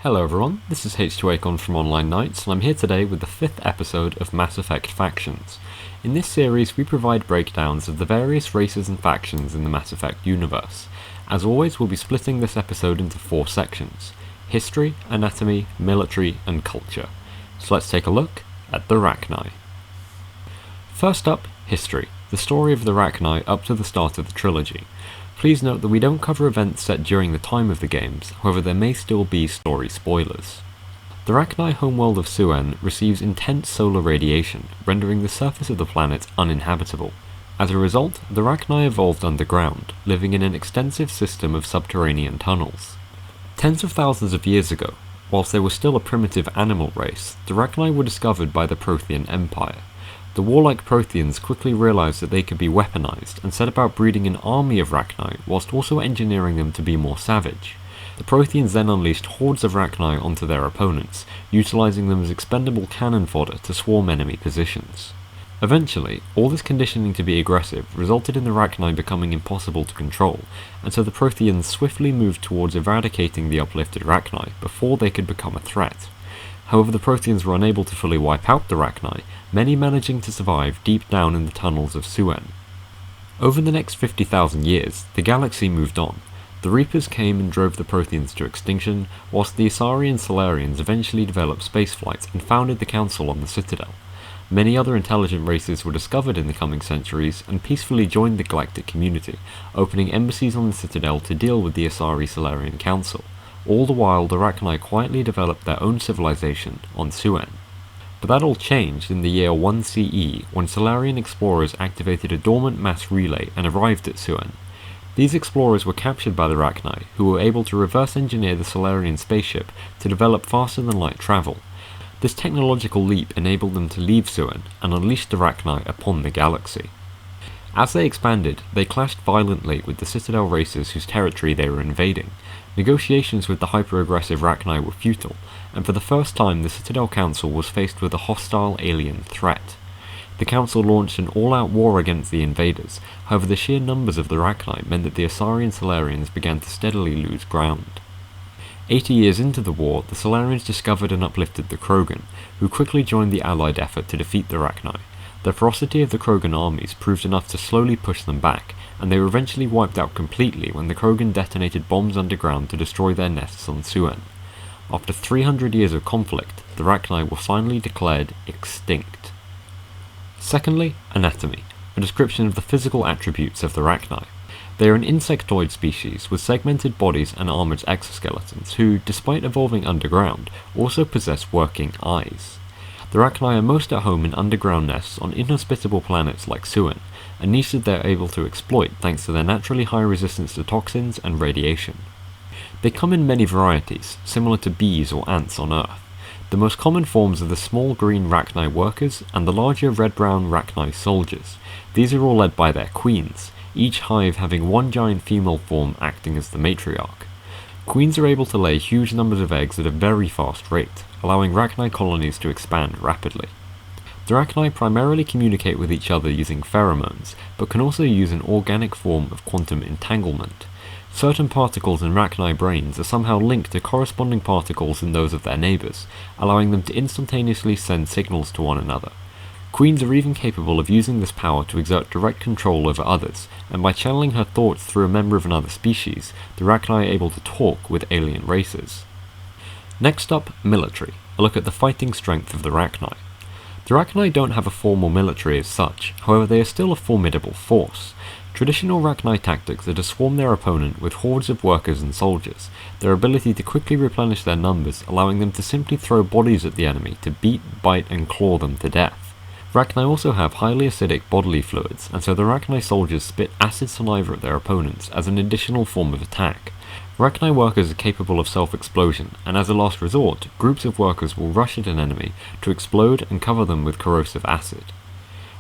Hello everyone, this is H2Acon from Online Knights, and I'm here today with the 5th episode of Mass Effect Factions. In this series we provide breakdowns of the various races and factions in the Mass Effect universe. As always, we'll be splitting this episode into 4 sections: history, anatomy, military, and culture. So let's take a look at the Rachni. First up, history, the story of the Rachni up to the start of the trilogy. Please note that we don't cover events set during the time of the games, however there may still be story spoilers. The Rachni homeworld of Suen receives intense solar radiation, rendering the surface of the planet uninhabitable. As a result, the Rachni evolved underground, living in an extensive system of subterranean tunnels. Tens of thousands of years ago, whilst they were still a primitive animal race, the Rachni were discovered by the Prothean Empire. The warlike Protheans quickly realised that they could be weaponized and set about breeding an army of Rachni whilst also engineering them to be more savage. The Protheans then unleashed hordes of Rachni onto their opponents, utilising them as expendable cannon fodder to swarm enemy positions. Eventually, all this conditioning to be aggressive resulted in the Rachni becoming impossible to control, and so the Protheans swiftly moved towards eradicating the uplifted Rachni before they could become a threat. However, the Protheans were unable to fully wipe out the Rachni, many managing to survive deep down in the tunnels of Suen. Over the next 50,000 years, the galaxy moved on. The Reapers came and drove the Protheans to extinction, whilst the Asari and Solarians eventually developed spaceflight and founded the Council on the Citadel. Many other intelligent races were discovered in the coming centuries and peacefully joined the galactic community, opening embassies on the Citadel to deal with the Asari-Solarian Council. All the while, the Rachni quietly developed their own civilization on Suen. But that all changed in the year 1 CE, when Solarian explorers activated a dormant mass relay and arrived at Suen. These explorers were captured by the Rachni, who were able to reverse engineer the Solarian spaceship to develop faster-than-light travel. This technological leap enabled them to leave Suen and unleash the Rachni upon the galaxy. As they expanded, they clashed violently with the Citadel races whose territory they were invading. Negotiations with the hyper-aggressive Rachni were futile, and for the first time the Citadel Council was faced with a hostile alien threat. The Council launched an all-out war against the invaders, however the sheer numbers of the Rachni meant that the Asari and Solarians began to steadily lose ground. 80 years into the war, the Solarians discovered and uplifted the Krogan, who quickly joined the Allied effort to defeat the Rachni. The ferocity of the Krogan armies proved enough to slowly push them back, and they were eventually wiped out completely when the Krogan detonated bombs underground to destroy their nests on Suen. After 300 years of conflict, the Rachni were finally declared extinct. Secondly, anatomy, a description of the physical attributes of the Rachni. They are an insectoid species with segmented bodies and armoured exoskeletons who, despite evolving underground, also possess working eyes. The Rachni are most at home in underground nests on inhospitable planets like Suen, a niche that they are able to exploit thanks to their naturally high resistance to toxins and radiation. They come in many varieties, similar to bees or ants on Earth. The most common forms are the small green Rachni workers and the larger red-brown Rachni soldiers. These are all led by their queens, each hive having one giant female form acting as the matriarch. Queens are able to lay huge numbers of eggs at a very fast rate, allowing Rachni colonies to expand rapidly. The Rachni primarily communicate with each other using pheromones, but can also use an organic form of quantum entanglement. Certain particles in Rachni brains are somehow linked to corresponding particles in those of their neighbours, allowing them to instantaneously send signals to one another. Queens are even capable of using this power to exert direct control over others, and by channeling her thoughts through a member of another species, the Rachni are able to talk with alien races. Next up, military, a look at the fighting strength of the Rachni. The Rachni don't have a formal military as such, however they are still a formidable force. Traditional Rachni tactics are to swarm their opponent with hordes of workers and soldiers, their ability to quickly replenish their numbers allowing them to simply throw bodies at the enemy to beat, bite and claw them to death. Rachni also have highly acidic bodily fluids, and so the Rachni soldiers spit acid saliva at their opponents as an additional form of attack. Rachni workers are capable of self-explosion, and as a last resort, groups of workers will rush at an enemy to explode and cover them with corrosive acid.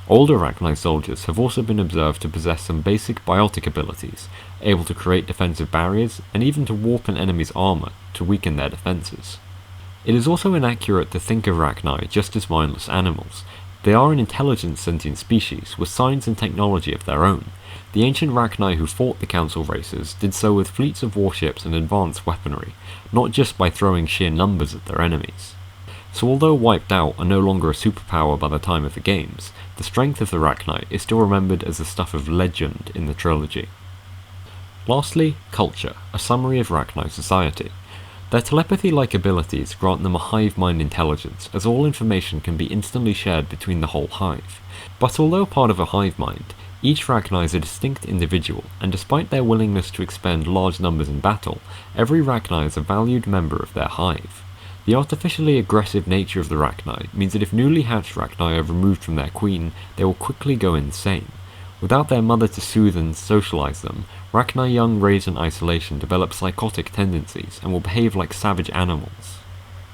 Older Rachni soldiers have also been observed to possess some basic biotic abilities, able to create defensive barriers, and even to warp an enemy's armour to weaken their defences. It is also inaccurate to think of Rachni just as mindless animals. They are an intelligent sentient species with science and technology of their own. The ancient Rachni who fought the Council races did so with fleets of warships and advanced weaponry, not just by throwing sheer numbers at their enemies. So although wiped out are no longer a superpower by the time of the games, the strength of the Rachni is still remembered as the stuff of legend in the trilogy. Lastly, culture, a summary of Rachni society. Their telepathy-like abilities grant them a hive mind intelligence, as all information can be instantly shared between the whole hive. But although part of a hive mind, each Rachni is a distinct individual, and despite their willingness to expend large numbers in battle, every Rachni is a valued member of their hive. The artificially aggressive nature of the Rachni means that if newly hatched Rachni are removed from their queen, they will quickly go insane. Without their mother to soothe and socialize them, Rachni young raised in isolation develop psychotic tendencies and will behave like savage animals.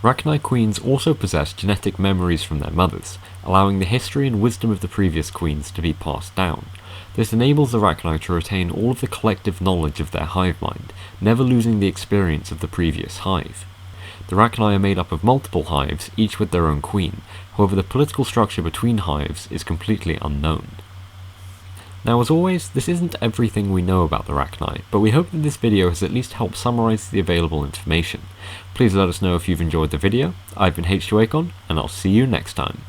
Rachni queens also possess genetic memories from their mothers, allowing the history and wisdom of the previous queens to be passed down. This enables the Rachni to retain all of the collective knowledge of their hive mind, never losing the experience of the previous hive. The Rachni are made up of multiple hives, each with their own queen, however the political structure between hives is completely unknown. Now as always, this isn't everything we know about the Rachni, but we hope that this video has at least helped summarize the available information. Please let us know if you've enjoyed the video. I've been H2Acon, and I'll see you next time.